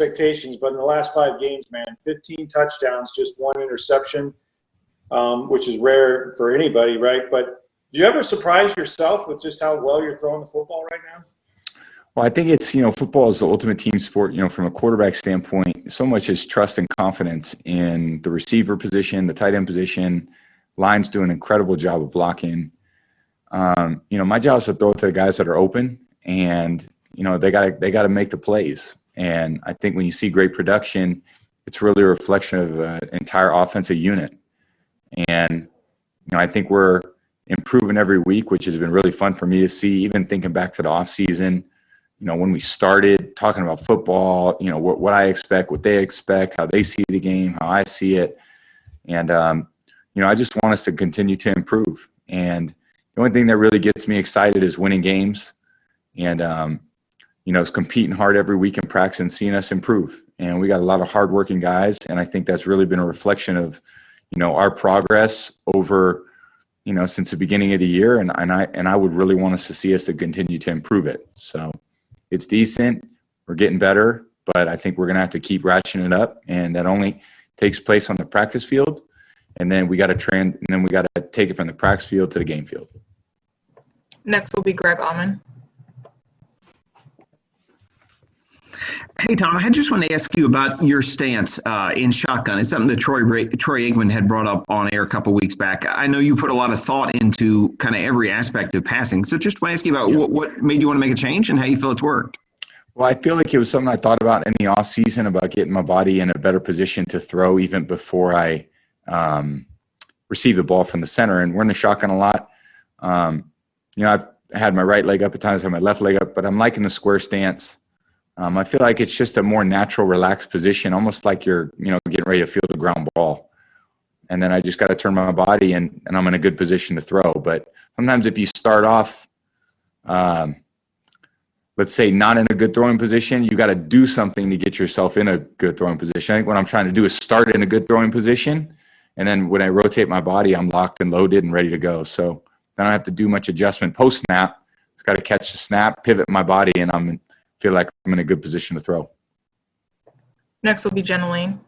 expectations, but in the last 5 games, man, 15 touchdowns, just 1 interception, which is rare for anybody, right? But do you ever surprise yourself with just how well you're throwing the football right now? Well, I think it's, football is the ultimate team sport, from a quarterback standpoint. So much is trust and confidence in the receiver position, the tight end position. Line's doing an incredible job of blocking. My job is to throw it to the guys that are open, and, they got to make the plays. And I think when you see great production, it's really a reflection of an entire offensive unit. And, I think we're improving every week, which has been really fun for me to see, even thinking back to the off season. When we started talking about football, what I expect, what they expect, how they see the game, how I see it. And, I just want us to continue to improve. And the only thing that really gets me excited is winning games and, it's competing hard every week in practice and seeing us improve. And we got a lot of hardworking guys. And I think that's really been a reflection of, our progress over, since the beginning of the year. And I would really want us to see us to continue to improve it. So it's decent. We're getting better, but I think we're going to have to keep ratcheting it up. And that only takes place on the practice field. And then we got to take it from the practice field to the game field. Next will be Greg Allman. Hey, Tom, I just want to ask you about your stance in shotgun. It's something that Troy Aikman had brought up on air a couple weeks back. I know you put a lot of thought into kind of every aspect of passing. So just want to ask you about what made you want to make a change and how you feel it's worked. Well, I feel like it was something I thought about in the offseason about getting my body in a better position to throw even before I receive the ball from the center. And we're in the shotgun a lot. I've had my right leg up at times, had my left leg up, but I'm liking the square stance. I feel like it's just a more natural, relaxed position, almost like you're, getting ready to field a ground ball. And then I just got to turn my body and I'm in a good position to throw. But sometimes if you start off, let's say not in a good throwing position, you got to do something to get yourself in a good throwing position. I think what I'm trying to do is start in a good throwing position. And then when I rotate my body, I'm locked and loaded and ready to go. So then I don't have to do much adjustment post snap. Just got to catch the snap, pivot my body, and feel like I'm in a good position to throw. Next will be Jenna Lane.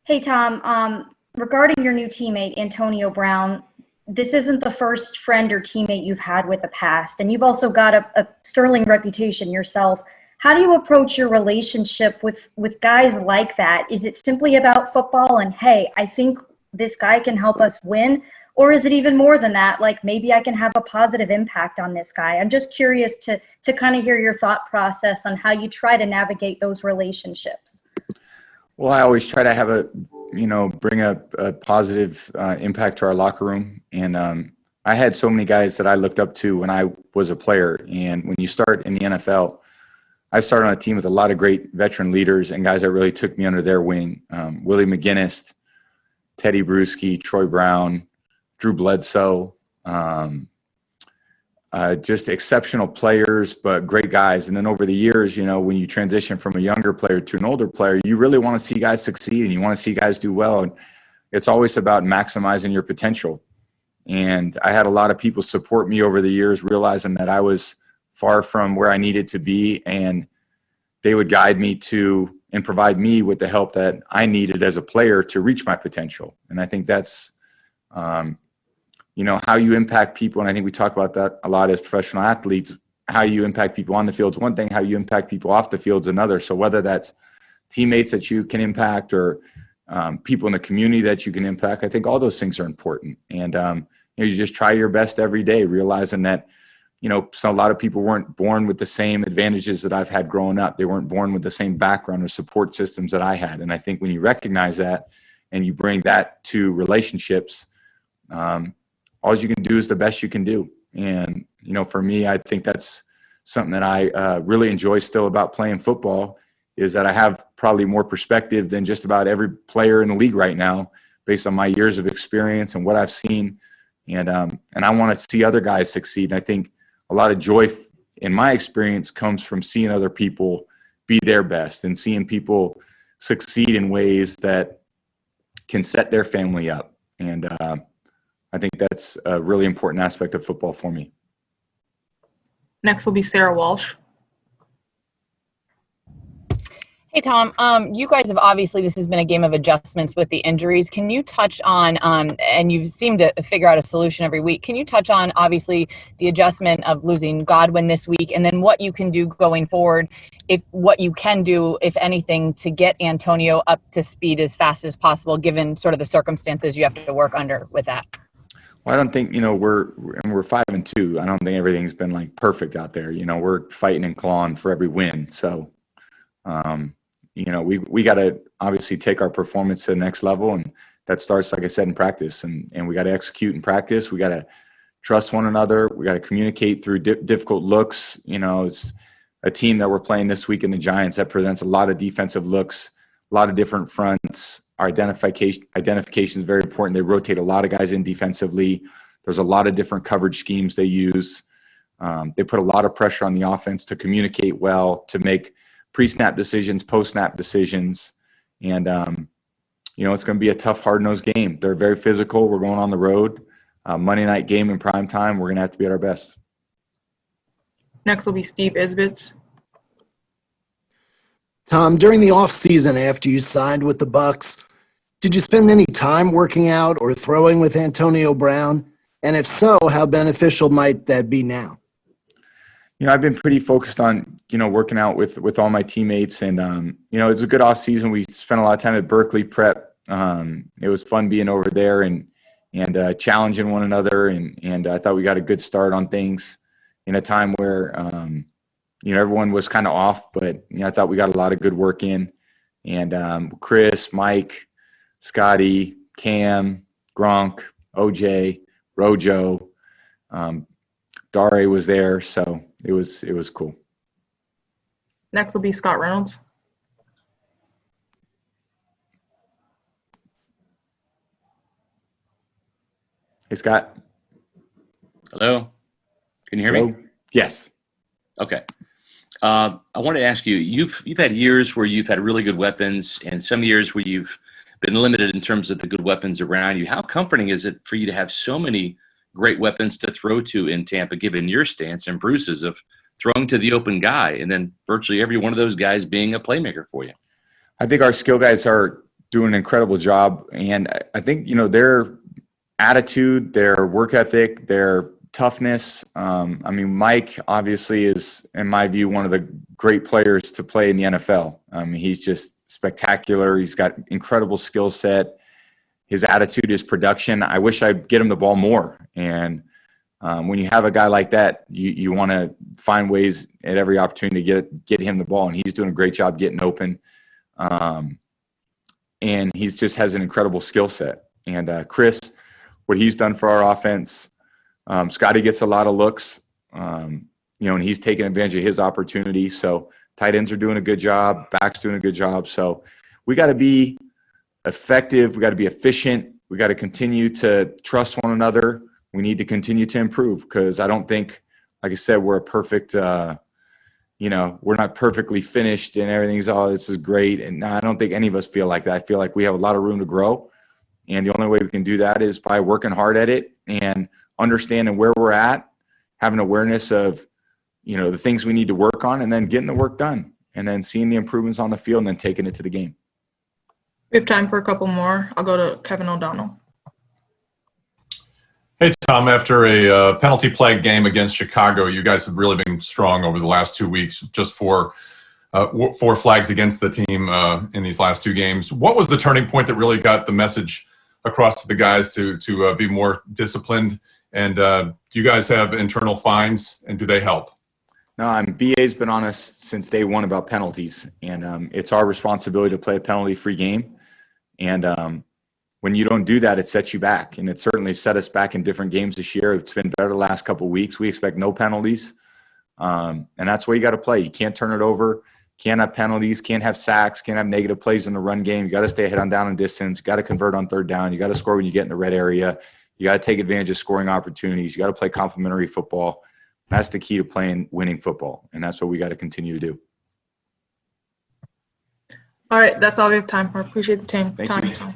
Hey, Tom. Regarding your new teammate, Antonio Brown, this isn't the first friend or teammate you've had with the past, and you've also got a sterling reputation yourself. How do you approach your relationship with guys like that? Is it simply about football and, hey, I think this guy can help us win? Or is it even more than that? Like, maybe I can have a positive impact on this guy. I'm just curious to kind of hear your thought process on how you try to navigate those relationships. Well, I always try to have bring a positive impact to our locker room. And I had so many guys that I looked up to when I was a player. And when you start in the NFL, I started on a team with a lot of great veteran leaders and guys that really took me under their wing. Willie McGinnis, Teddy Bruschi, Troy Brown, Drew Bledsoe, just exceptional players, but great guys. And then over the years, when you transition from a younger player to an older player, you really want to see guys succeed and you want to see guys do well. And it's always about maximizing your potential. And I had a lot of people support me over the years, realizing that I was far from where I needed to be. And they would guide me to and provide me with the help that I needed as a player to reach my potential. And I think that's, how you impact people. And I think we talk about that a lot as professional athletes. How you impact people on the field is one thing. How you impact people off the field is another. So whether that's teammates that you can impact or people in the community that you can impact, I think all those things are important. And you just try your best every day, realizing that, so a lot of people weren't born with the same advantages that I've had growing up. They weren't born with the same background or support systems that I had. And I think when you recognize that and you bring that to relationships, all you can do is the best you can do. And, for me, I think that's something that I really enjoy still about playing football is that I have probably more perspective than just about every player in the league right now based on my years of experience and what I've seen. And I want to see other guys succeed. And I think a lot of joy in my experience comes from seeing other people be their best and seeing people succeed in ways that can set their family up. And I think that's a really important aspect of football for me. Next will be Sarah Walsh. Hey, Tom. You guys have obviously, this has been a game of adjustments with the injuries. Can you touch on, and you seem to figure out a solution every week. Can you touch on, obviously, the adjustment of losing Godwin this week, and then what you can do going forward, what you can do, if anything, to get Antonio up to speed as fast as possible, given sort of the circumstances you have to work under with that? Well, I don't think, we're 5-2. I don't think everything's been like perfect out there. We're fighting and clawing for every win. So, we got to obviously take our performance to the next level, and that starts, like I said, in practice, and we got to execute in practice. We got to trust one another. We got to communicate through difficult looks. It's a team that we're playing this week in the Giants that presents a lot of defensive looks, a lot of different fronts. Our identification is very important. They rotate a lot of guys in defensively. There's a lot of different coverage schemes they use. They put a lot of pressure on the offense to communicate well, to make pre-snap decisions, post-snap decisions. And, it's going to be a tough, hard-nosed game. They're very physical. We're going on the road. Monday night game in prime time. We're going to have to be at our best. Next will be Steve Isbitz. Tom, during the offseason after you signed with the Bucs, did you spend any time working out or throwing with Antonio Brown? And if so, how beneficial might that be now? I've been pretty focused on, working out with all my teammates. And, it was a good off season. We spent a lot of time at Berkeley prep. It was fun being over there and challenging one another. And I thought we got a good start on things in a time where, everyone was kind of off. But, I thought we got a lot of good work in. And Chris, Mike, Scotty, Cam, Gronk, OJ, Rojo, Dare was there. So it was cool. Next will be Scott Reynolds. Hey, Scott. Hello. Can you hear me? Yes. Okay. I wanted to ask you, you've had years where you've had really good weapons and some years where you've been limited in terms of the good weapons around you. How comforting is it for you to have so many great weapons to throw to in Tampa, given your stance and Bruce's of throwing to the open guy and then virtually every one of those guys being a playmaker for you? I think our skill guys are doing an incredible job. And I think, their attitude, their work ethic, their toughness. Mike obviously is, in my view, one of the great players to play in the NFL. He's just spectacular. He's got incredible skill set. His attitude, his production. I wish I'd get him the ball more. And when you have a guy like that, you want to find ways at every opportunity to get him the ball. And he's doing a great job getting open. And he's just has an incredible skill set. And Chris, what he's done for our offense, Scotty gets a lot of looks, and he's taking advantage of his opportunity. So tight ends are doing a good job. Backs doing a good job. So we got to be effective. We got to be efficient. We got to continue to trust one another. We need to continue to improve because I don't think, like I said, we're a perfect, we're not perfectly finished and everything's, this is great. And I don't think any of us feel like that. I feel like we have a lot of room to grow. And the only way we can do that is by working hard at it and understanding where we're at, having awareness of, the things we need to work on, and then getting the work done, and then seeing the improvements on the field and then taking it to the game. We have time for a couple more. I'll go to Kevin O'Donnell. Hey, Tom, after a penalty-plagued game against Chicago, you guys have really been strong over the last 2 weeks, just four flags against the team in these last two games. What was the turning point that really got the message across to the guys to be more disciplined? And do you guys have internal fines, and do they help? No, BA's been on us since day one about penalties, and it's our responsibility to play a penalty-free game. And when you don't do that, it sets you back, and it certainly set us back in different games this year. It's been better the last couple of weeks. We expect no penalties, and that's where you got to play. You can't turn it over, can't have penalties, can't have sacks, can't have negative plays in the run game. You got to stay ahead on down and distance. You got to convert on third down. You got to score when you get in the red area. You got to take advantage of scoring opportunities. You got to play complementary football. That's the key to playing winning football, and that's what we got to continue to do. All right, that's all we have time for. Appreciate the time. Thank you.